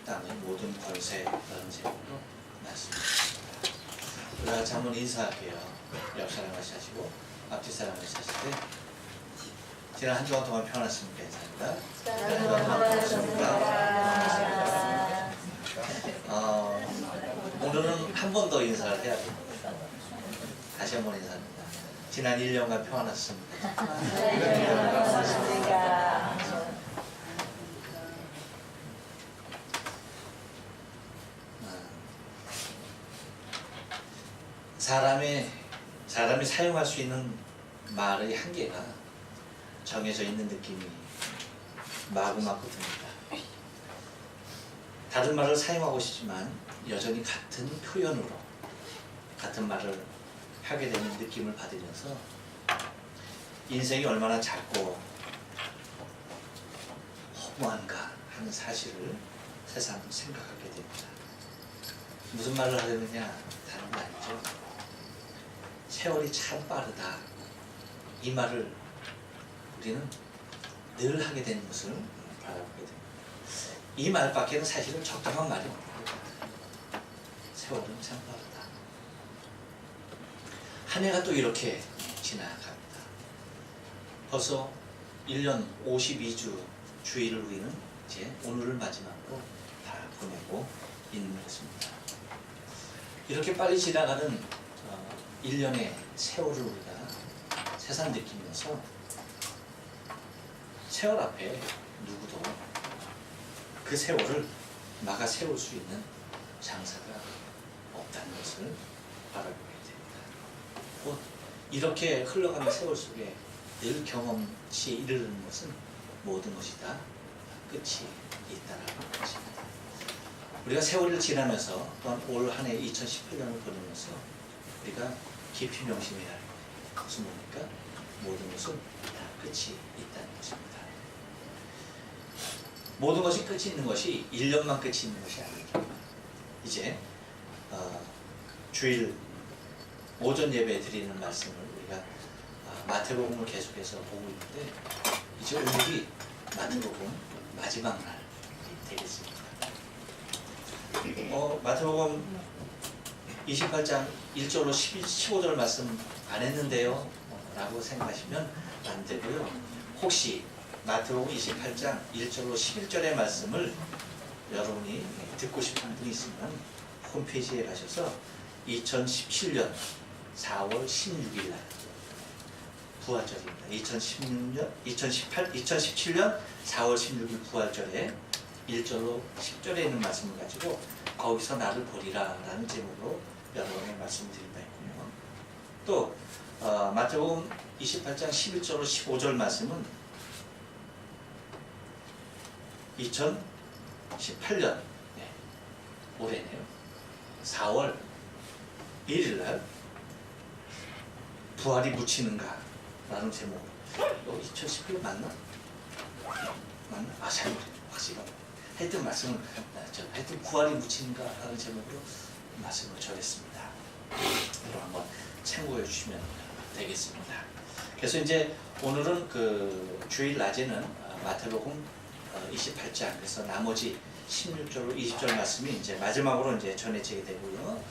땅의 모든 권세라는 제목으로 말씀드렸습니다. 우리가 한번 인사할게요. 옆 사람 같이 하시고 앞뒤 사람 같이 하실 때 지난 한 주간 동안 평안하십니까? 인사합니다. 오늘은 한 번 더 인사를 해야 됩니다. 다시 한 번 인사합니다. 지난 1년간 평안하셨습니까? 사람이 사용할 수 있는 말의 한계가 정해져 있는 느낌이 마구마구 듭니다. 다른 말을 사용하고 싶지만 여전히 같은 표현으로 같은 말을 하게 되는 느낌을 받으면서 인생이 얼마나 작고 허무한가 하는 사실을 새삼 생각하게 됩니다. 무슨 말을 하려느냐? 다른 거 아니죠. 세월이 참 빠르다. 이 말을 우리는 늘 하게 되는 것을 바라보게 됩니다. 이 말밖에는 사실은 적당한 말이 없는 것 같아요. 세월은 참 빠르다. 한 해가 또 이렇게 지나갑니다. 벌써 1년 52주 주일을 우리는 이제 오늘을 마지막으로 다 보내고 있는 것입니다. 이렇게 빨리 지나가는 1년의 세월을 우리가 새삼 느끼면서 세월 앞에 누구도 그 세월을 막아 세울 수 있는 장사가 없다는 것을 바라보게 됩니다. 이렇게 흘러가는 세월 속에 늘 경험치에 이르는 것은 모든 것이 다 끝이 있다는 것입니다. 우리가 세월을 지나면서 또한 올 한 해 2018년을 보내면서 우리가 깊이 명심해야 할 것은 뭡니까? 모든 것은 다 끝이 있다는 것입니다. 모든 것이 끝이 있는 것이 1년만 끝이 있는 것이 아닙니다. 이제 주일 오전 예배 드리는 말씀을 우리가 마태복음을 계속해서 보고 있는데 이제 오늘이 마태복음 마지막 날 되겠습니다. 마태복음 28장 1절로 15절 말씀 안 했는데요 라고 생각하시면 안 되고요. 혹시 마태복음 28장 1절로 11절의 말씀을 여러분이 듣고 싶은 분이 있으면 홈페이지에 가셔서 2017년 4월 16일 날 부활절입니다. 2017년 4월 16일 부활절에 1절로 10절에 있는 말씀을 가지고 거기서 나를 보리라 라는 제목으로 여러분에게 말씀드릴 바 있군요. 또 마태복음 28장 11절로 15절 말씀은 2018년 올해네요. 4월 1일 날 부활이 묻히는가 라는 제목으로 2018년 맞나? 맞나? 잘못했죠. 확실히 하여튼 말씀을 하여튼 부활이 묻히는가 라는 제목으로 말씀을 전했습니다. 여러분 한번 참고해 주시면 되겠습니다. 그래서 이제 오늘은 그 주일 낮에는 마태복음 28장 그래서 나머지 16절로 20절 말씀이 이제 마지막으로 이제 전해지게 되고요.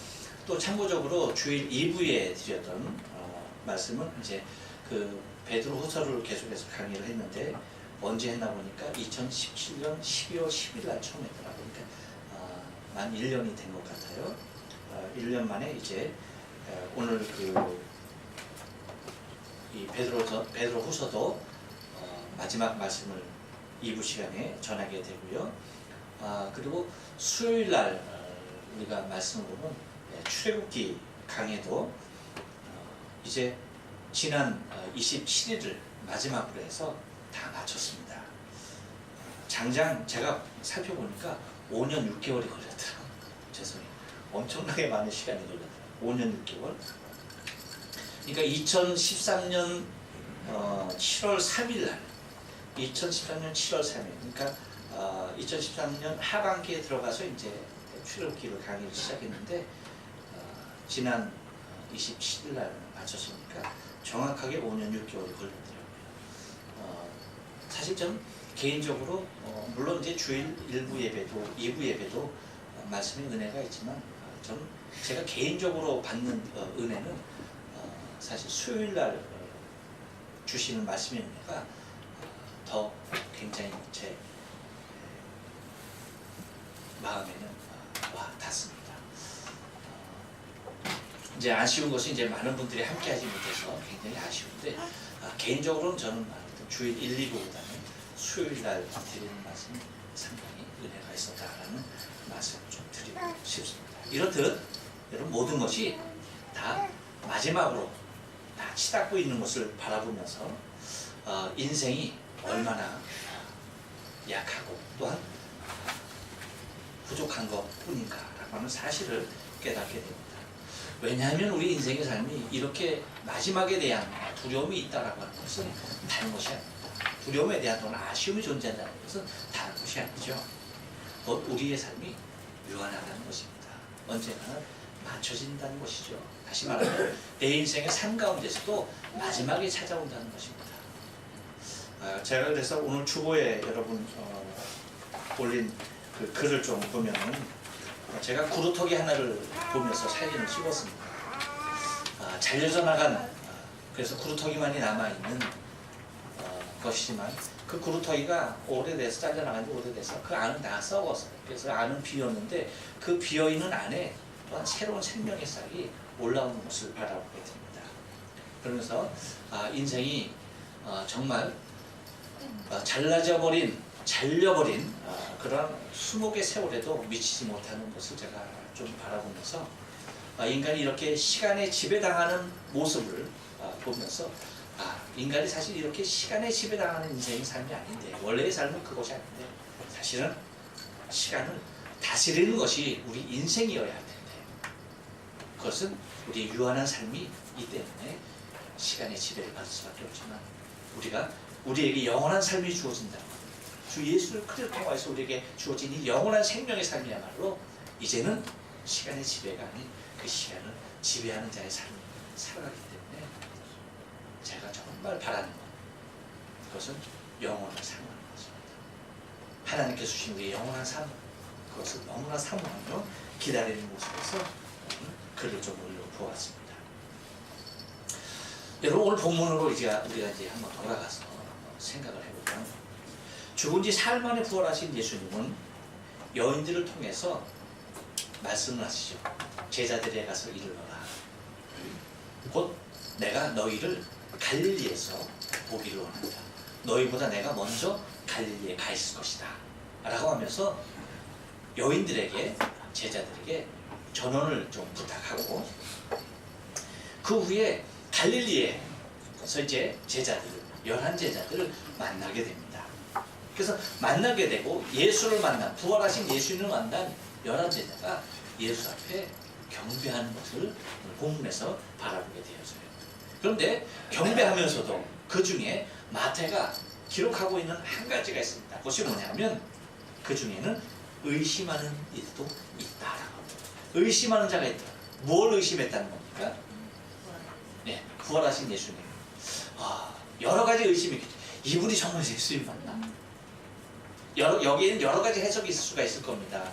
또 참고적으로 주일 2부에 드렸던 말씀은 이제 그 베드로후서를 계속해서 강의를 했는데 언제 했나 보니까 2017년 12월 10일 날 처음 했더라고요. 그러니까 만 1년이 된 것 같아요. 1년 만에 이제 오늘 이 베드로후서도 마지막 말씀을 2부 시간에 전하게 되고요. 그리고 수요일 날 우리가 말씀을 보면 출애굽기 강해도 이제 지난 27일을 마지막으로 해서 다 마쳤습니다. 장장 제가 살펴보니까 5년 6개월이 걸렸더라고요. 죄송해요. 엄청나게 많은 시간이 걸렸더라고요. 5년 6개월. 그러니까 2013년 7월 3일 날 2013년 7월 3일 그러니까 2013년 하반기에 들어가서 이제 출애굽기를 강의를 시작했는데 지난 27일 날 마쳤으니까 정확하게 5년 6개월이 걸렸더라고요. 사실 좀 개인적으로 물론 이제 주일 1부 예배도 2부 예배도 말씀의 은혜가 있지만 저는 제가 개인적으로 받는 은혜는 사실 수요일 날 주시는 말씀의 은혜가 더 굉장히 제 마음에는 와 닿습니다. 이제 아쉬운 것이 이제 많은 분들이 함께하지 못해서 굉장히 아쉬운데 개인적으로는 저는 주일 1, 2부보다는 수요일 날 드리는 말씀이 상당히 은혜가 있었다라는 말씀을 좀 드리고 싶습니다. 이렇듯 여러분 모든 것이 다 마지막으로 다 치닫고 있는 것을 바라보면서 인생이 얼마나 약하고 또한 부족한 것 뿐인가라고 하는 사실을 깨닫게 됩니다. 왜냐하면 우리 인생의 삶이 이렇게 마지막에 대한 두려움이 있다라고 하는 것은 다른 것이 아닙니다. 두려움에 대한 또는 아쉬움이 존재한다는 것은 다른 것이 아니죠. 곧 우리의 삶이 유한하다는 것입니다. 언젠가는 맞춰진다는 것이죠. 다시 말하면 내 인생의 삶 가운데서도 마지막에 찾아온다는 것입니다. 제가 그래서 오늘 주보에 여러분 올린 그 글을 좀 보면은 제가 구루터기 하나를 보면서 사진을 찍었습니다. 잘려져 나간 그래서 구루터기만이 남아있는 것이지만 그 구루터기가 오래돼서 잘려나간 지 오래돼서 그 안은 다 썩었어요. 그래서 안은 비었는데 그 비어있는 안에 또한 새로운 생명의 싹이 올라오는 것을 바라보게 됩니다. 그러면서 인생이 정말 잘려버린 그런 수목의 세월에도 미치지 못하는 것을 제가 좀 바라보면서 인간이 이렇게 시간에 지배당하는 모습을 보면서 인간이 사실 이렇게 시간에 지배당하는 인생의 삶이 아닌데 원래의 삶은 그것이 아닌데 사실은 시간을 다스리는 것이 우리 인생이어야 할 텐데 그것은 우리의 유한한 삶이 있기 때문에 시간의 지배를 받을 수밖에 없지만 우리에게 영원한 삶이 주어진다는 것, 주 예수를 그리스도를 통해서 우리에게 주어진 이 영원한 생명의 삶이야말로 이제는 시간의 지배가 아닌 그 시간을 지배하는 자의 삶을 살아가기 때문에 제가 정말 바라는 것, 그것은 영원한 삶을 것입니다. 하나님께서 주신 우리의 영원한 삶, 그것을 너무나 사모하며 기다리는 모습에서 오늘 글을 좀 올려보았습니다. 여러분 오늘 본문으로 우리가 이제 한번 돌아가서 생각을 해보면 죽은 지 사흘 만에 부활하신 예수님은 여인들을 통해서 말씀을 하시죠. 제자들에게 가서 이르러라. 곧 내가 너희를 갈릴리에서 보기를 원한다. 너희보다 내가 먼저 갈릴리에 가 있을 것이다. 라고 하면서 여인들에게 제자들에게 전언을 좀 부탁하고 그 후에 갈릴리에서 이제 제자들을 11제자들을 만나게 됩니다. 그래서 만나게 되고 예수를 만난 부활하신 예수님을 만난 11제자가 예수 앞에 경배하는 것을 본문에서 바라보게 되어져요. 그런데 경배하면서도 그 중에 마태가 기록하고 있는 한 가지가 있습니다. 그것이 뭐냐면 그 중에는 의심하는 이들도 있다라고. 의심하는 자가 있다. 뭘 의심했다는 겁니까? 네, 부활하신 예수님. 여러 가지 의심이 있겠죠. 이분이 정말 예수님 맞나? 여기에는 여러 가지 해석이 있을 수가 있을 겁니다.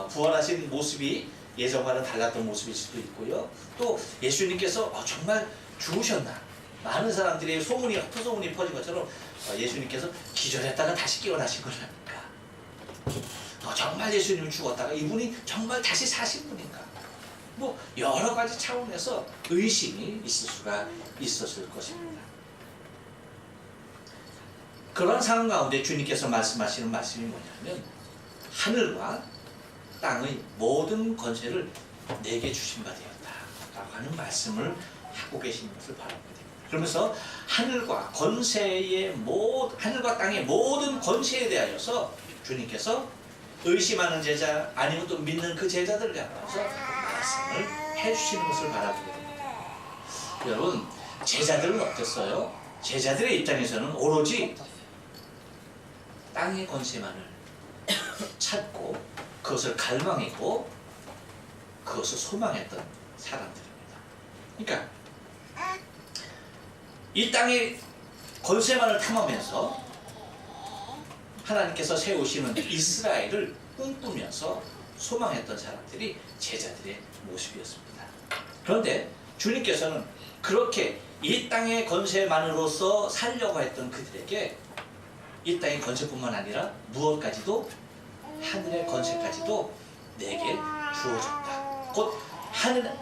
부활하신 모습이 예전과는 달랐던 모습일 수도 있고요. 또 예수님께서 정말 죽으셨나? 많은 사람들이 후소문이 퍼진 것처럼 예수님께서 기절했다가 다시 깨어나신 건 아닐까? 정말 예수님이 죽었다가 이분이 정말 다시 사신 분인가? 뭐 여러 가지 차원에서 의심이 있을 수가 있었을 것입니다. 그런 상황 가운데 주님께서 말씀하시는 말씀이 뭐냐면 하늘과 땅의 모든 권세를 내게 주신 바 되었다 라고 하는 말씀을 하고 계시는 것을 바라보게 됩니다. 그러면서 하늘과 땅의 모든 권세에 대하여서 주님께서 의심하는 제자 아니면 또 믿는 그 제자들을 향해서 말씀을 해주시는 것을 바라보게 됩니다. 여러분 제자들은 어땠어요? 제자들의 입장에서는 오로지 땅의 권세만을 찾고 그것을 갈망했고 그것을 소망했던 사람들입니다. 그러니까 이 땅의 권세만을 탐하면서 하나님께서 세우시는 이스라엘을 꿈꾸면서 소망했던 사람들이 제자들의 모습이었습니다. 그런데 주님께서는 그렇게 이 땅의 권세만으로서 살려고 했던 그들에게 이 땅의 권세뿐만 아니라 무엇까지도 하늘의 권세까지도 내게 주어졌다. 곧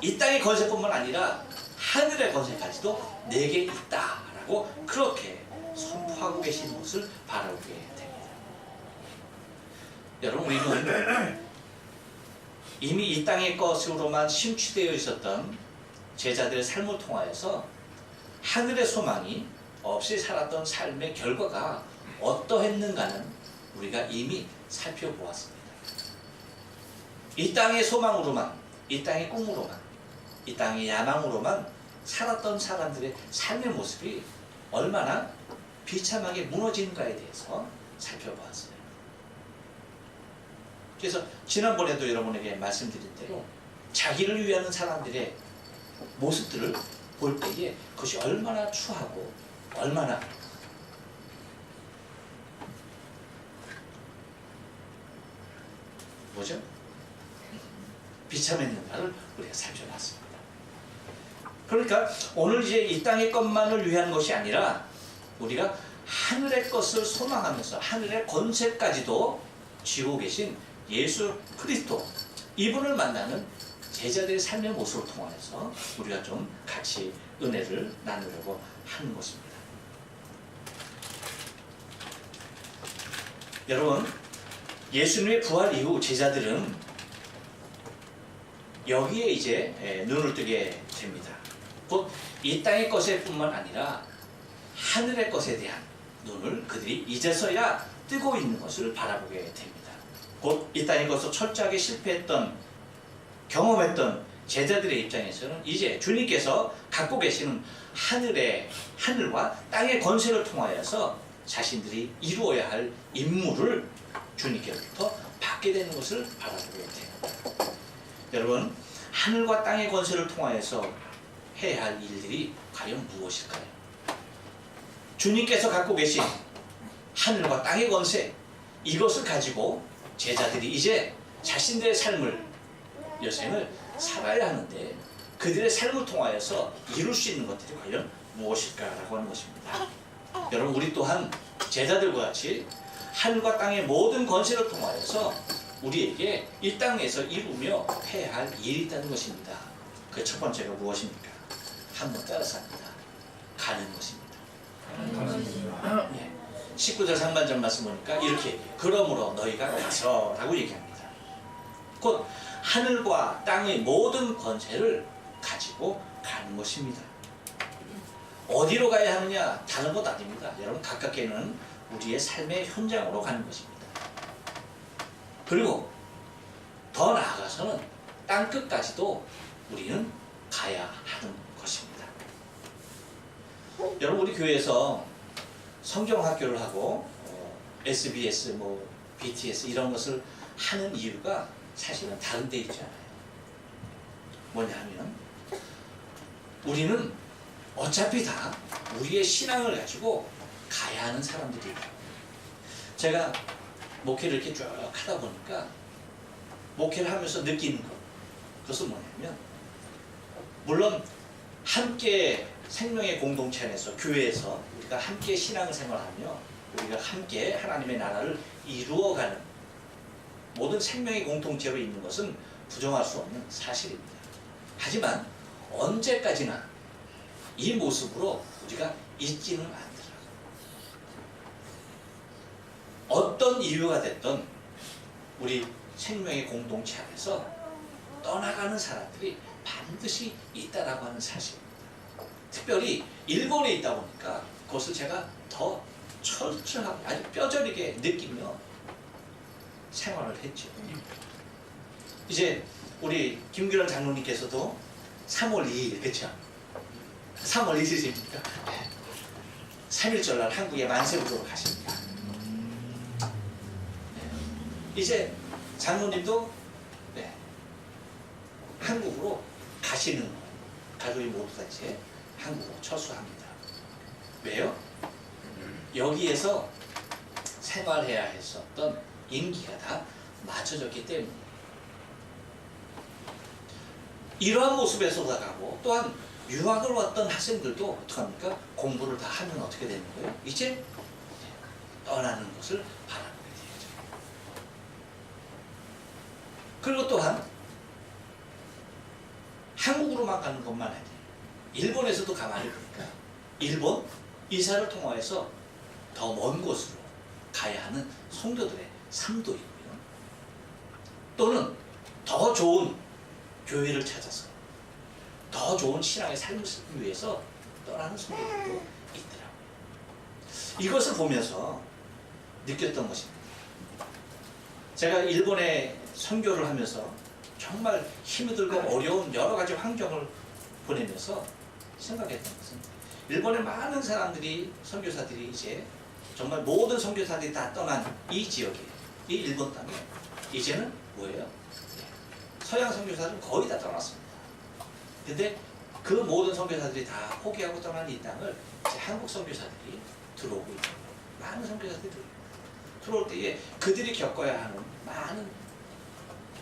이 땅의 권세뿐만 아니라 하늘의 권세까지도 내게 있다라고 그렇게 선포하고 계신 것을 바라보게 됩니다. 여러분, 우리는 이미 이 땅의 것으로만 심취되어 있었던 제자들의 삶을 통하여서 하늘의 소망이 없이 살았던 삶의 결과가 어떠했는가는 우리가 이미 살펴보았습니다. 이 땅의 소망으로만, 이 땅의 꿈으로만, 이 땅의 야망으로만 살았던 사람들의 삶의 모습이 얼마나 비참하게 무너지는가에 대해서 살펴보았어요. 그래서 지난번에도 여러분에게 말씀드린 대로 자기를 위하는 사람들의 모습들을 볼 때에 그것이 얼마나 추하고 얼마나 뭐죠? 비참했는가를 우리가 살펴봤습니다. 그러니까 오늘 이제 이 땅의 것만을 위한 것이 아니라 우리가 하늘의 것을 소망하면서 하늘의 권세까지도 쥐고 계신 예수 그리스도, 이분을 만나는 제자들의 삶의 모습을 통해서 우리가 좀 같이 은혜를 나누려고 하는 것입니다. 여러분, 예수님의 부활 이후 제자들은 여기에 이제 눈을 뜨게 됩니다. 곧 이 땅의 것에 뿐만 아니라 하늘의 것에 대한 눈을 그들이 이제서야 뜨고 있는 것을 바라보게 됩니다. 곧 이 땅의 것을 철저하게 실패했던, 경험했던 제자들의 입장에서는 이제 주님께서 갖고 계시는 하늘과 땅의 권세를 통하여서 자신들이 이루어야 할 임무를 주님께로부터 받게 되는 것을 바라보게 됩니다. 여러분, 하늘과 땅의 권세를 통하여서 해야 할 일들이 과연 무엇일까요? 주님께서 갖고 계신 하늘과 땅의 권세, 이것을 가지고 제자들이 이제 자신들의 삶을, 여생을 살아야 하는데 그들의 삶을 통하여서 이룰 수 있는 것들이 과연 무엇일까라고 하는 것입니다. 여러분, 우리 또한 제자들과 같이 하늘과 땅의 모든 권세를 통하여서 우리에게 이 땅에서 이루며 해야 할 일이 있다는 것입니다. 그 첫 번째가 무엇입니까? 한번 따라서 합니다. 가는 것입니다. 예. 19절 상반절 말씀 보니까 이렇게 얘기해요. 그러므로 너희가 가서 라고 얘기합니다. 곧 하늘과 땅의 모든 권세를 가지고 가는 것입니다. 어디로 가야 하느냐? 다른 것 아닙니다. 여러분, 가깝게는 우리의 삶의 현장으로 가는 것입니다. 그리고 더 나아가서는 땅끝까지도 우리는 가야 하는 것입니다. 여러분, 우리 교회에서 성경학교를 하고 SBS, BTS 이런 것을 하는 이유가 사실은 다른 데 있지 않아요. 뭐냐 하면 우리는 어차피 다 우리의 신앙을 가지고 가야 하는 사람들이에요. 제가 목회를 이렇게 쭉 하다 보니까 목회를 하면서 느끼는 것, 그것은 뭐냐면, 물론 함께 생명의 공동체 안에서, 교회에서 우리가 함께 신앙생활하며 우리가 함께 하나님의 나라를 이루어가는 모든 생명의 공동체로 있는 것은 부정할 수 없는 사실입니다. 하지만 언제까지나 이 모습으로 우리가 있지는 않더라고요. 어떤 이유가 됐던 우리 생명의 공동체 안에서 떠나가는 사람들이 반드시 있다라고 하는 사실입니다. 특별히 일본에 있다 보니까 그것을 제가 더 철저하게 아주 뼈저리게 느끼며 생활을 했죠. 이제 우리 김규란 장로님께서도 3월 2일, 그렇죠? 3월 1일입니까? 3일절 날 한국에 만세부도로 가십니다. 이제 장로님도 한국으로 가시는 거예요. 가족이 모두 다 이제 한국으로 철수합니다. 왜요? 여기에서 생활해야 했었던 임기가 다 맞춰졌기 때문에 이러한 모습에서 나가고 또한 유학을 왔던 학생들도 어떡합니까? 공부를 다 하면 어떻게 되는 거예요? 이제 떠나는 것을 바라보게 되죠. 그리고 또한 한국으로만 가는 것만 아니에요. 일본에서도 가만히 보니까 일본 이사를 통하여서 더 먼 곳으로 가야 하는 성도들의 삶도 있고요. 또는 더 좋은 교회를 찾아서 더 좋은 신앙의 삶을 살기 위해서 떠나는 성도들도 있더라고요. 이것을 보면서 느꼈던 것입니다. 제가 일본에 선교를 하면서 정말 힘이 들고 어려운 여러 가지 환경을 보내면서 생각했던 것은 일본의 많은 사람들이 선교사들이 이제 정말 모든 선교사들이 다 떠난 이 지역에 이 일본 땅에 이제는 뭐예요? 서양 선교사들은 거의 다 떠났습니다. 근데 그 모든 선교사들이 다 포기하고 떠난 이 땅을 이제 한국 선교사들이 들어오고 있는 거예요. 많은 선교사들이 들어올 때에 그들이 겪어야 하는 많은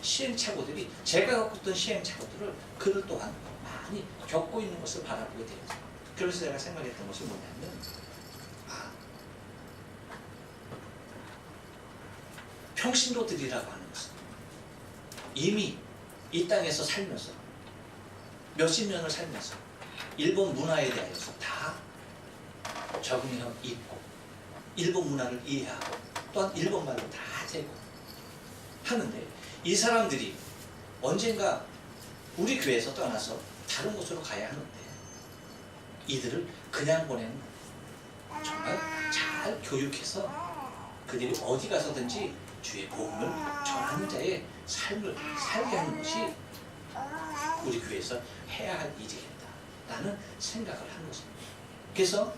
시행착오들이 제가 겪었던 시행착오들을 그들 또한 많이 겪고 있는 것을 바라보게 되었어요. 그래서 제가 생각했던 것이 뭐냐면 평신도들이라고 하는 것은 이미 이 땅에서 살면서 몇십 년을 살면서 일본 문화에 대해서 다 적응해 있고 일본 문화를 이해하고 또한 일본말로 다 되고 하는데 이 사람들이 언젠가 우리 교회에서 떠나서 다른 곳으로 가야 하는데 이들을 그냥 보내는 정말 잘 교육해서 그들이 어디 가서든지 주의 복음을 전하는 자의 삶을 살게 하는 것이 우리 교회에서 해야 할 일이겠다라는 생각을 한 것입니다. 그래서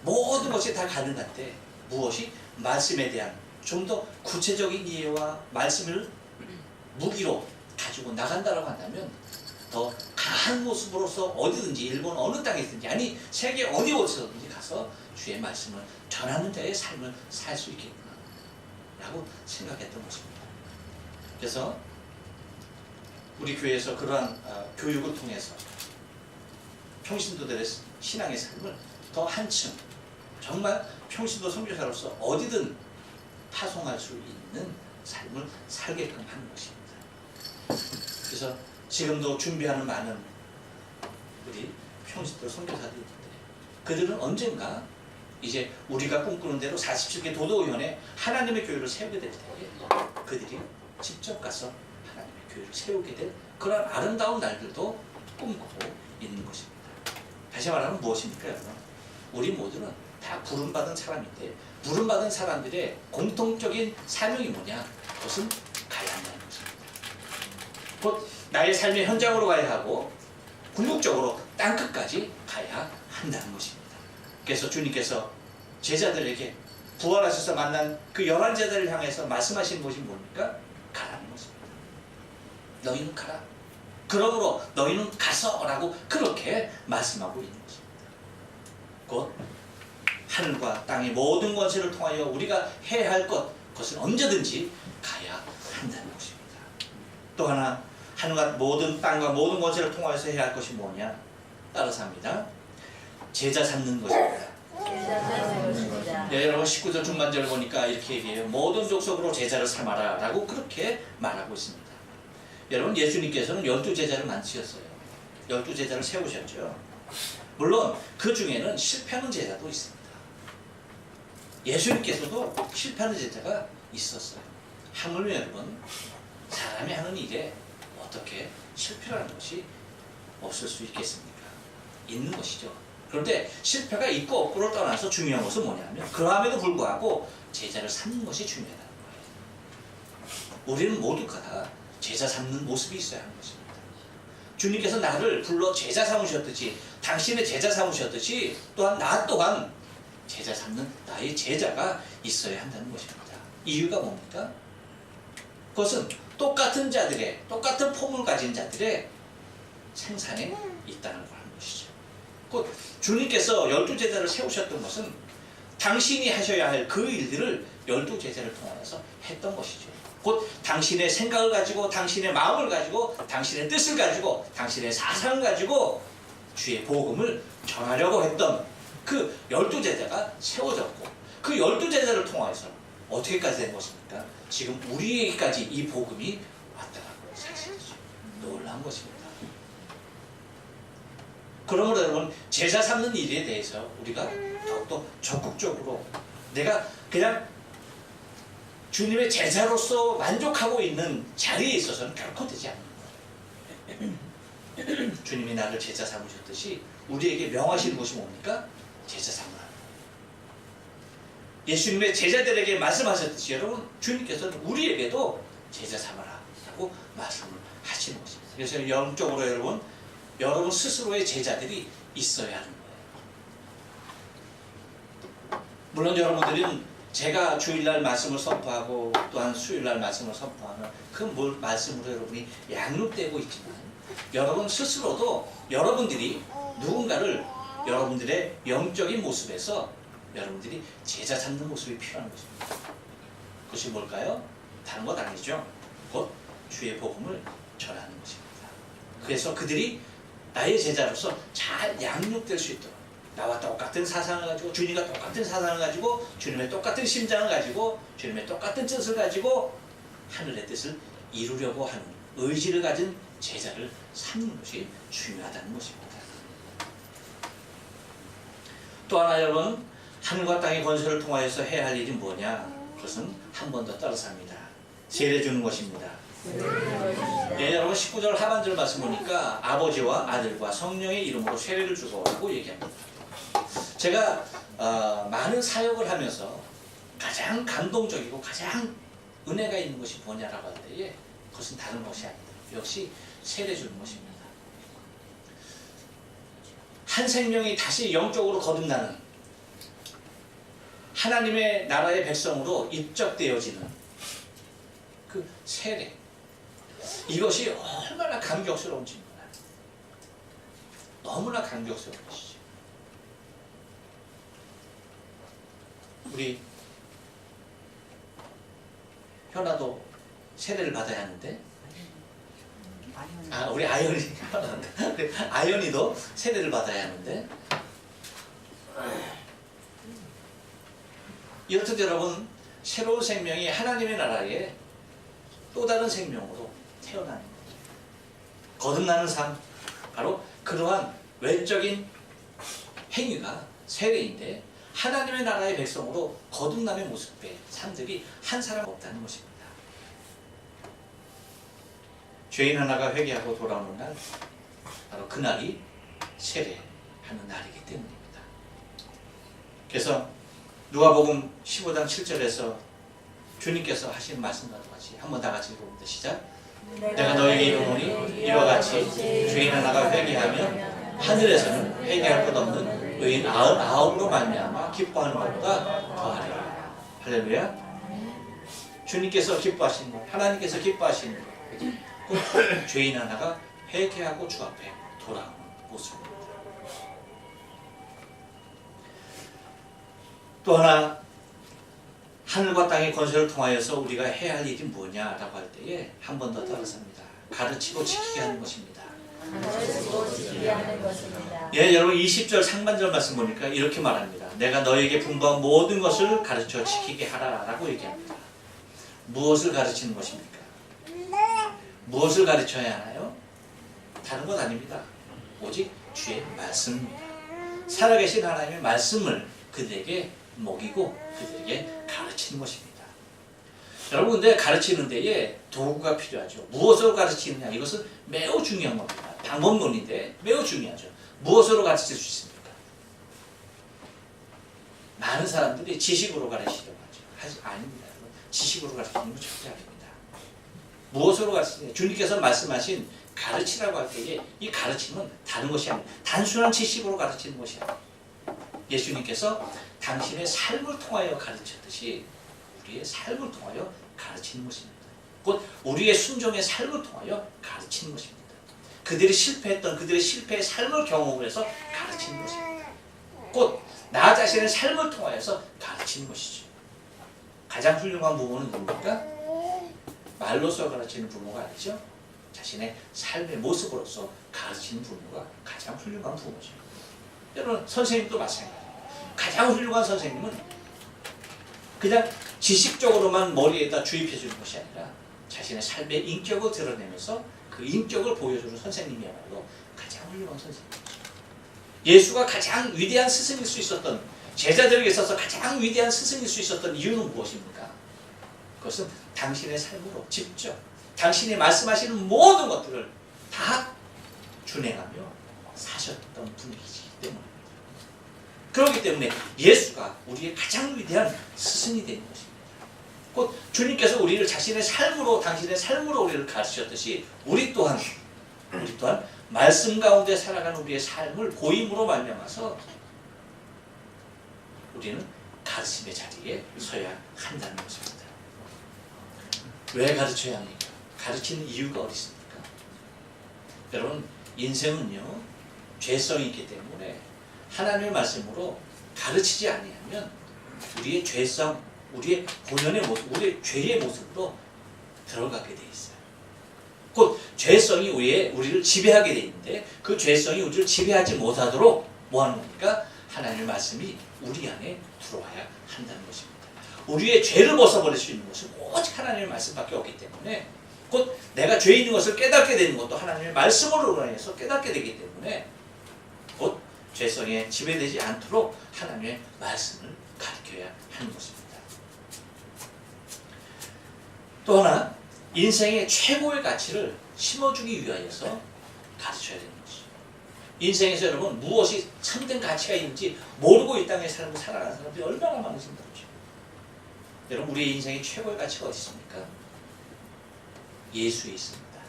모든 것이 다 가능한데 무엇이 말씀에 대한 좀 더 구체적인 이해와 말씀을 무기로 가지고 나간다고 한다면 더 강한 모습으로서 어디든지 일본 어느 땅에 있든지 아니 세계 어디 어디서든지 가서 주의 말씀을 전하는 자의 삶을 살 수 있겠구나 라고 생각했던 것입니다. 그래서 우리 교회에서 그러한 교육을 통해서 평신도들의 신앙의 삶을 더 한층 정말 평신도 선교사로서 어디든 파송할 수 있는 삶을 살게끔 하는 것입니다. 그래서 지금도 준비하는 많은 우리 평신도 선교사들이 있는데 그들은 언젠가 이제 우리가 꿈꾸는 대로 47개 도도의원에 하나님의 교회를 세우게 될 때에 그들이 직접 가서 하나님의 교회를 세우게 될 그런 아름다운 날들도 꿈꾸고 있는 것입니다. 다시 말하면 무엇입니까 여러분? 우리 모두는 다 부름받은 사람인데 부름받은 사람들의 공통적인 사명이 뭐냐? 그것은 가야 한다는 것입니다. 곧 나의 삶의 현장으로 가야 하고 궁극적으로 땅끝까지 가야 한다는 것입니다. 그래서 주님께서 제자들에게 부활하셔서 만난 그 11제자를 향해서 말씀하신 것이 뭡니까? 가라는 것입니다. 너희는 가라. 그러므로 너희는 가서 라고 그렇게 말씀하고 있는 것입니다. 곧 하늘과 땅의 모든 권세를 통하여 우리가 해야 할 것, 그것은 언제든지 가야 한다는 것입니다. 또 하나 하늘과 모든 땅과 모든 권세를 통하여서 해야 할 것이 뭐냐? 따라서 합니다. 제자 삼는 것입니다. 네, 여러분 19절 중반절을 보니까 이렇게 얘기해요. 모든 족속으로 제자를 삼아라 라고 그렇게 말하고 있습니다. 여러분 예수님께서는 12제자를 만드셨어요. 12제자를 세우셨죠. 물론 그 중에는 실패하는 제자도 있습니다. 예수님께서도 실패하는 제자가 있었어요. 하물며 여러분 사람이 하는 일에 어떻게 실패라는 것이 없을 수 있겠습니까? 있는 것이죠. 그런데 실패가 있고 없고를 떠나서 중요한 것은 뭐냐면 그럼에도 불구하고 제자를 삼는 것이 중요하다는 거예요. 우리는 모두가 다 제자 삼는 모습이 있어야 하는 것입니다. 주님께서 나를 불러 제자 삼으셨듯이 당신의 제자 삼으셨듯이 또한 나 또한 제자 삼는 나의 제자가 있어야 한다는 것입니다. 이유가 뭡니까? 그것은 똑같은 자들의 똑같은 폼을 가진 자들의 생산에 있다는 걸 하는 것이죠. 곧 주님께서 12제자를 세우셨던 것은 당신이 하셔야 할 그 일들을 열두 제자를 통하여서 했던 것이죠. 곧 당신의 생각을 가지고, 당신의 마음을 가지고, 당신의 뜻을 가지고, 당신의 사상을 가지고 주의 복음을 전하려고 했던 그 열두 제자가 세워졌고, 그 열두 제자를 통하여서 어떻게까지 된 것입니까? 지금 우리에게까지 이 복음이 왔다는 사실이죠. 놀라운 것입니다. 그러므로 여러분, 제자 삼는 일에 대해서 우리가 더욱더 적극적으로, 내가 그냥 주님의 제자로서 만족하고 있는 자리에 있어서는 결코 되지 않는 거예요. 주님이 나를 제자 삼으셨듯이 우리에게 명하시는 것이 뭡니까? 제자 삼으라. 예수님의 제자들에게 말씀하셨듯이 여러분, 주님께서는 우리에게도 제자 삼으라 라고 말씀을 하시는 것입니다. 그래서 영적으로 여러분 스스로의 제자들이 있어야 하는 거예요. 물론 여러분들은 제가 주일날 말씀을 선포하고 또한 수요일날 말씀을 선포하는 그 말씀으로 여러분이 양육되고 있지만, 여러분 스스로도 여러분들이 누군가를 여러분들의 영적인 모습에서 여러분들이 제자 삼는 모습이 필요한 것입니다. 그것이 뭘까요? 다른 것 아니죠. 곧 주의 복음을 전하는 것입니다. 그래서 그들이 나의 제자로서 잘 양육될 수 있도록, 나와 똑같은 사상을 가지고, 주님과 똑같은 사상을 가지고, 주님의 똑같은 심장을 가지고, 주님의 똑같은 뜻을 가지고 하늘의 뜻을 이루려고 하는 의지를 가진 제자를 삼는 것이 중요하다는 것입니다. 또 하나 여러분, 하늘과 땅의 권세를 통하여서 해야 할 일이 뭐냐? 그것은 한 번 더 따라서 합니다. 세례 주는 것입니다. 네, 여러분 19절 하반절 말씀 보니까 아버지와 아들과 성령의 이름으로 세례를 주고라고 얘기합니다. 제가 많은 사역을 하면서 가장 감동적이고 가장 은혜가 있는 것이 뭐냐라고 할 때에 그것은 다른 것이 아니다. 역시 세례 주는 것입니다. 한 생명이 다시 영적으로 거듭나는 하나님의 나라의 백성으로 입적되어지는 그 세례, 이것이 얼마나 감격스러운지 몰라요. 너무나 감격스러운 것이죠. 우리 현아도 세례를 받아야 하는데, 우리 아연이도 세례를 받아야 하는데, 이렇듯 여러분, 새로운 생명이 하나님의 나라에 또 다른 생명으로 태어나는 거예요. 거듭나는 삶, 바로 그러한 외적인 행위가 세례인데, 하나님의 나라의 백성으로 거듭남의 모습의 삶들이 한 사람 없다는 것입니다. 죄인 하나가 회개하고 돌아오는 날, 바로 그날이 세례하는 날이기 때문입니다. 그래서 누가복음 15장 7절에서 주님께서 하신 말씀과 같이 한번 다 같이 읽어봅니다. 시작. 내가 너에게 이르노니 이와 같이 죄인 하나가 회개하면 하늘에서는 회개할 것 없는 의인 99으로 말미암아 기뻐하는 것보다 더하리라. 할렐루야. 주님께서 기뻐하시는 것, 하나님께서 기뻐하시는 것, 꼭 죄인 하나가 회개하고 주 앞에 돌아오는 모습입니다. 또 하나, 하늘과 땅의 권세를 통하여서 우리가 해야 할 일이 뭐냐라고 할 때에 한 번 더 따라서입니다. 가르치고 지키게 하는 것입니다. 예, 여러분 20절 상반절 말씀 보니까 이렇게 말합니다. 내가 너에게 분부한 모든 것을 가르쳐 지키게 하라라고 얘기합니다. 무엇을 가르치는 것입니까? 무엇을 가르쳐야 하나요? 다른 것 아닙니다. 오직 주의 말씀입니다. 살아계신 하나님의 말씀을 그들에게 먹이고 그들에게 가르치는 것입니다. 여러분, 근데 가르치는 데에 도구가 필요하죠. 무엇으로 가르치느냐, 이것은 매우 중요한 겁니다. 방법론인데 매우 중요하죠. 무엇으로 가르칠 수 있습니까? 많은 사람들이 지식으로 가르치려고 하죠. 아닙니다. 지식으로 가르치는 건 절대 아닙니다. 무엇으로 가르치느냐, 주님께서 말씀하신 가르치라고 할 때에 이 가르침은 다른 것이 아닙니다. 단순한 지식으로 가르치는 것이 아닙니다. 예수님께서 당신의 삶을 통하여 가르쳤듯이 우리의 삶을 통하여 가르치는 것입니다. 곧 우리의 순종의 삶을 통하여 가르치는 것입니다. 그들이 실패했던 그들의 실패의 삶을 경험을 해서 가르치는 것입니다. 곧 나 자신의 삶을 통하여서 가르치는 것이죠. 가장 훌륭한 부모는 누굽니까? 말로서 가르치는 부모가 아니죠. 자신의 삶의 모습으로서 가르치는 부모가 가장 훌륭한 부모죠. 여러분 선생님도 마찬가지예요. 가장 훌륭한 선생님은 그냥 지식적으로만 머리에다 주입해 주는 것이 아니라 자신의 삶의 인격을 드러내면서 그 인격을 보여주는 선생님이야말로 가장 훌륭한 선생님이죠. 예수가 가장 위대한 스승일 수 있었던, 제자들에게 있어서 가장 위대한 스승일 수 있었던 이유는 무엇입니까? 그것은 당신의 삶으로 직접 당신이 말씀하시는 모든 것들을 다 준행하며 사셨던 분이기 때문입니다. 그렇기 때문에 예수가 우리의 가장 위대한 스승이 되는 것입니다. 곧 주님께서 우리를 자신의 삶으로, 당신의 삶으로 우리를 가르치셨듯이 우리 또한 말씀 가운데 살아가는 우리의 삶을 보임으로 말미암아서 우리는 가르침의 자리에 서야 한다는 것입니다. 왜 가르쳐야 합니까? 가르치는 이유가 어디 있습니까? 여러분 인생은요 죄성이 있기 때문에 하나님의 말씀으로 가르치지 아니하면 우리의 죄성, 우리의 본연의 모습, 우리의 죄의 모습으로 들어가게 돼 있어요. 곧 죄성이 우리를 지배하게 돼 있는데 그 죄성이 우리를 지배하지 못하도록 뭐 하는 겁니까? 하나님의 말씀이 우리 안에 들어와야 한다는 것입니다. 우리의 죄를 벗어버릴 수 있는 것은 오직 하나님의 말씀밖에 없기 때문에 곧 내가 죄 있는 것을 깨닫게 되는 것도 하나님의 말씀으로 인해서 깨닫게 되기 때문에 곧 죄성에 지배되지 않도록 하나님의 말씀을 가르쳐야 하는 것입니다. 또 하나 인생의 최고의 가치를 심어주기 위하여서 가르쳐야 되는 것이죠. 인생에서 여러분 무엇이 참된 가치가 있는지 모르고 이 땅의 삶을 살아가는 사람들이 얼마나 많은지 모르죠. 여러분 우리의 인생의 최고의 가치가 어디 있습니까? 예수에 있습니다.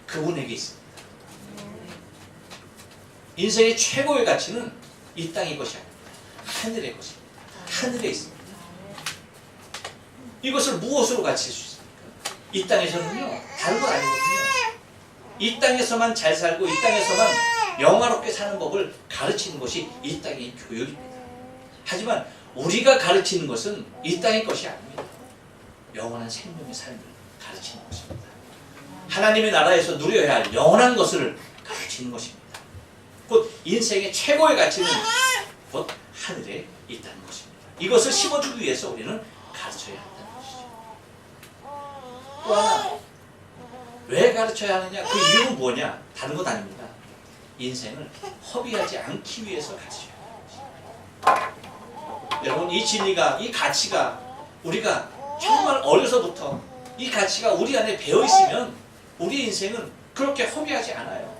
그분에게 있습니다. 인생의 최고의 가치는 이 땅의 것이 아닙니다. 하늘의 것입니다. 하늘에 있습니다. 이것을 무엇으로 가르칠 수 있습니까? 이 땅에서는요 다른 건 아니거든요. 이 땅에서만 잘 살고 이 땅에서만 영화롭게 사는 법을 가르치는 것이 이 땅의 교육입니다. 하지만 우리가 가르치는 것은 이 땅의 것이 아닙니다. 영원한 생명의 삶을 가르치는 것입니다. 하나님의 나라에서 누려야 할 영원한 것을 가르치는 것입니다. 곧 인생의 최고의 가치는 곧 하늘에 있다는 것입니다. 이것을 심어주기 위해서 우리는 가르쳐야 한다는 것이죠. 또 하나 왜 가르쳐야 하느냐? 그 이유는 뭐냐? 다른 것 아닙니다. 인생을 허비하지 않기 위해서 가르쳐야 합니다. 여러분 이 진리가, 이 가치가 우리가 정말 어려서부터 이 가치가 우리 안에 배어있으면 우리 인생은 그렇게 허비하지 않아요.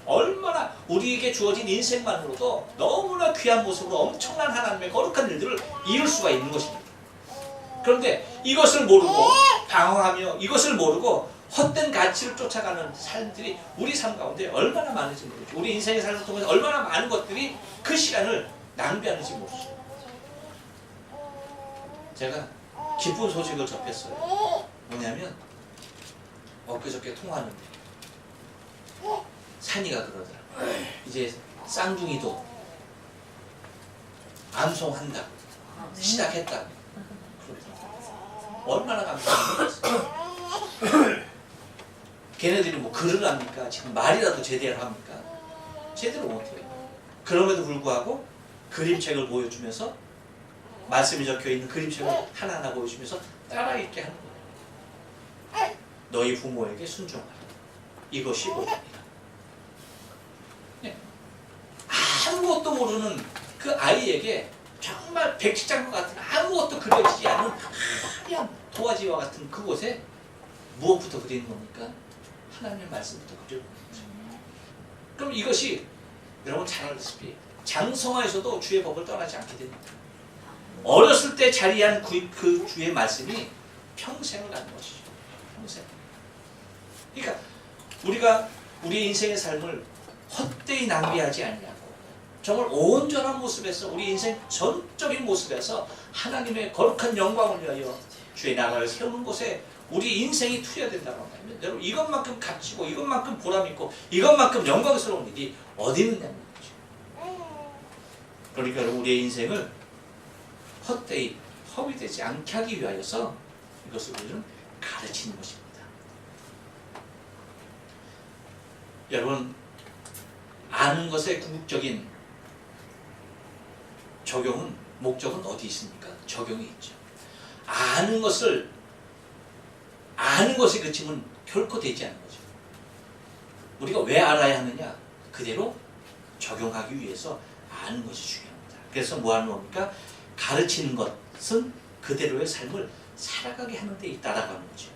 얼마나 우리에게 주어진 인생만으로도 너무나 귀한 모습으로 엄청난 하나님의 거룩한 일들을 이룰 수가 있는 것입니다. 그런데 이것을 모르고 방황하며 이것을 모르고 헛된 가치를 쫓아가는 삶들이 우리 삶 가운데 얼마나 많은지 모르죠. 우리 인생의 삶을 통해서 얼마나 많은 것들이 그 시간을 낭비하는지 모르죠. 제가 기쁜 소식을 접했어요. 뭐냐면 엊그저께 통화하는데 산이가 그러더라고요. 이제 쌍둥이도 암송한다고 시작했다고 그러더라고요. 얼마나 감사합니까? 걔네들이 뭐 글을 합니까? 지금 말이라도 제대로 합니까? 제대로 못해요. 그럼에도 불구하고 그림책을 보여주면서 말씀이 적혀있는 그림책을 하나하나 보여주면서 따라 읽게 하는 거예요. 너희 부모에게 순종하라. 이것이 옳으니라. 네. 아무것도 모르는 그 아이에게 정말 백지장과 같은 아무것도 그려지지 않은 하얀 도화지와 같은 그곳에 무엇부터 그리는 겁니까? 하나님의 말씀부터 그리는 거죠. 그럼 이것이 여러분 잘 알다시피 장성화에서도 주의 법을 떠나지 않게 됩니다. 어렸을 때 자리한 그 주의 말씀이 평생을 가는 것이죠. 평생. 그러니까 우리가 우리 인생의 삶을 헛되이 낭비하지 아니하고 정말 온전한 모습에서 우리 인생 전적인 모습에서 하나님의 거룩한 영광을 위하여 주의 나라를 세우는 곳에 우리 인생이 투여된다고 하면 여러분 이것만큼 값지고 이것만큼 보람있고 이것만큼 영광스러운 일이 어디 있느냐는 거죠. 그러니까 우리의 인생을 헛되이 허비되지 않게 하기 위하여서 이것을 우리는 가르치는 것입니다. 여러분, 아는 것의 궁극적인 적용은, 목적은 어디 있습니까? 적용이 있죠. 아는 것에 그치면 결코 되지 않는 거죠. 우리가 왜 알아야 하느냐? 그대로 적용하기 위해서 아는 것이 중요합니다. 그래서 뭐 하는 겁니까? 가르치는 것은 그대로의 삶을 살아가게 하는 데 있다라고 하는 거죠.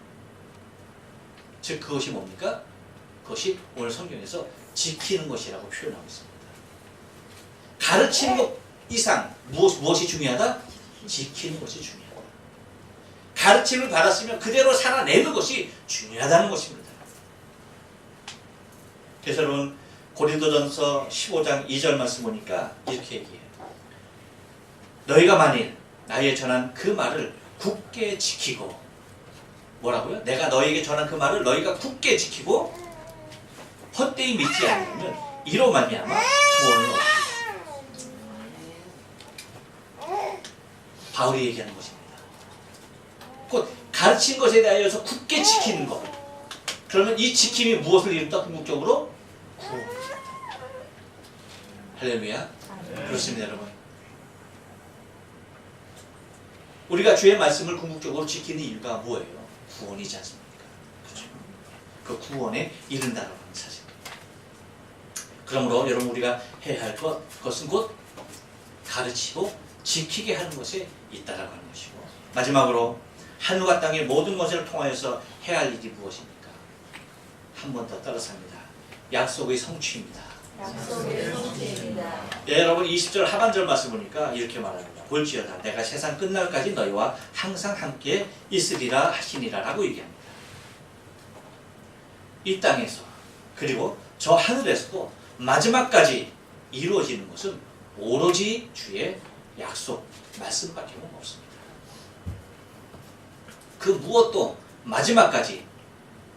즉 그것이 뭡니까? 그것이 오늘 성경에서 지키는 것이라고 표현하고 있습니다. 가르치는 것 이상 무엇이 중요하다? 지키는 것이 중요하다. 가르침을 받았으면 그대로 살아내는 것이 중요하다는 것입니다. 그래서 여러분, 고린도전서 15장 2절 말씀 보니까 이렇게 얘기해요. 너희가 만일 나에게 전한 그 말을 굳게 지키고, 뭐라고요? 내가 너희에게 전한 그 말을 너희가 굳게 지키고 헛되이 믿지 않으면 이로 말미암아 구원을 얻으리라. 바울이 얘기하는 것입니다. 곧 가르친 것에 대하여서 굳게 지키는 것. 그러면 이 지킴이 무엇을 이룬다? 궁극적으로 구원을 이룬다. 할렐루야. 그렇습니다, 여러분. 우리가 주의 말씀을 궁극적으로 지키는 이유가 뭐예요? 구원이지 않습니까? 그렇죠? 그 구원에 이른다라고 하는 사실입니다. 그러므로 여러분, 우리가 해야 할 것은 곧 가르치고 지키게 하는 것에 있다라고 하는 것이고, 마지막으로 하늘과 땅의 모든 것을 통하여서 해야 할 일이 무엇입니까? 한 번 더 따라서 합니다. 약속의 성취입니다. 약속의 성취입니다. 예, 여러분 20절 하반절 말씀 보니까 이렇게 말합니다. 볼지어다 내가 세상 끝날까지 너희와 항상 함께 있으리라 하시니라 라고 얘기합니다. 이 땅에서 그리고 저 하늘에서도 마지막까지 이루어지는 것은 오로지 주의 약속 말씀밖에 없습니다. 그 무엇도 마지막까지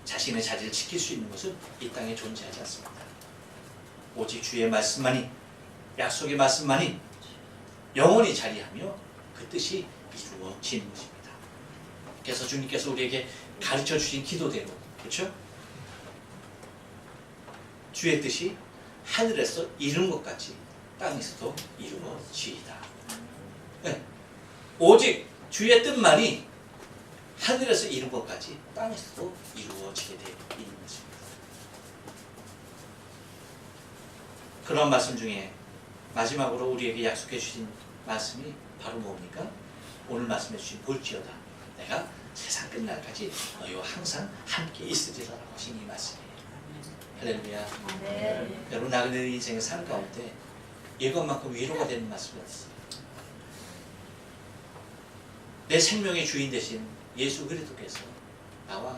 자신의 자리를 지킬 수 있는 것은 이 땅에 존재하지 않습니다. 오직 주의 말씀만이, 약속의 말씀만이 영원히 자리하며 그 뜻이 이루어지는 것입니다. 그래서 주님께서 우리에게 가르쳐 주신 기도대로, 그렇죠? 주의 뜻이 하늘에서 이룬 것 같이 땅에서도 이루어지이다. 네. 오직 주의 뜻만이 하늘에서 이룬 것까지 땅에서도 이루어지게 되어 있는 것입니다. 그런 말씀 중에 마지막으로 우리에게 약속해 주신 말씀이 바로 뭡니까? 오늘 말씀해 주신 볼지어다 내가 세상 끝날까지 너희와 항상 함께 있으리라고 하신 이 말씀이에요. 할렐루야. 네. 여러분, 나그네 인생의 삶 가운데 이것만큼 위로가 되는 말씀이 없어요. 내 생명의 주인 되신 예수 그리스도께서 나와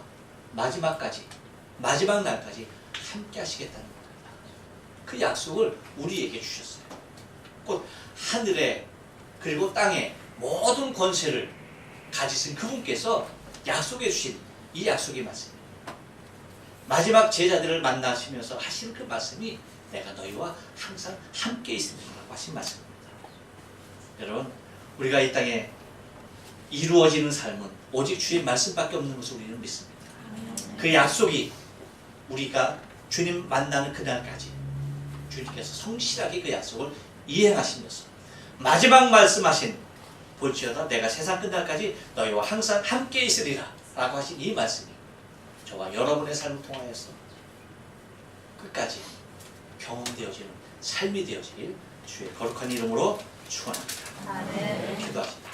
마지막까지, 마지막 날까지 함께 하시겠다는 겁니다. 그 약속을 우리에게 주셨어요. 곧 하늘에 그리고 땅에 모든 권세를 가지신 그분께서 약속해 주신 이 약속의 말씀입니다. 마지막 제자들을 만나시면서 하신 그 말씀이 내가 너희와 항상 함께 있으리라고 하신 말씀입니다. 여러분, 우리가 이 땅에 이루어지는 삶은 오직 주의 말씀밖에 없는 것을 우리는 믿습니다. 그 약속이 우리가 주님 만나는 그날까지 주님께서 성실하게 그 약속을 이행하시면서 마지막 말씀하신 볼지어다 내가 세상 끝날까지 너희와 항상 함께 있으리라 라고 하신 이 말씀이 저와 여러분의 삶을 통하여서 끝까지 경험되어지는 삶이 되어지길 주의 거룩한 이름으로 축원합니다. 아멘. 기도하십니다.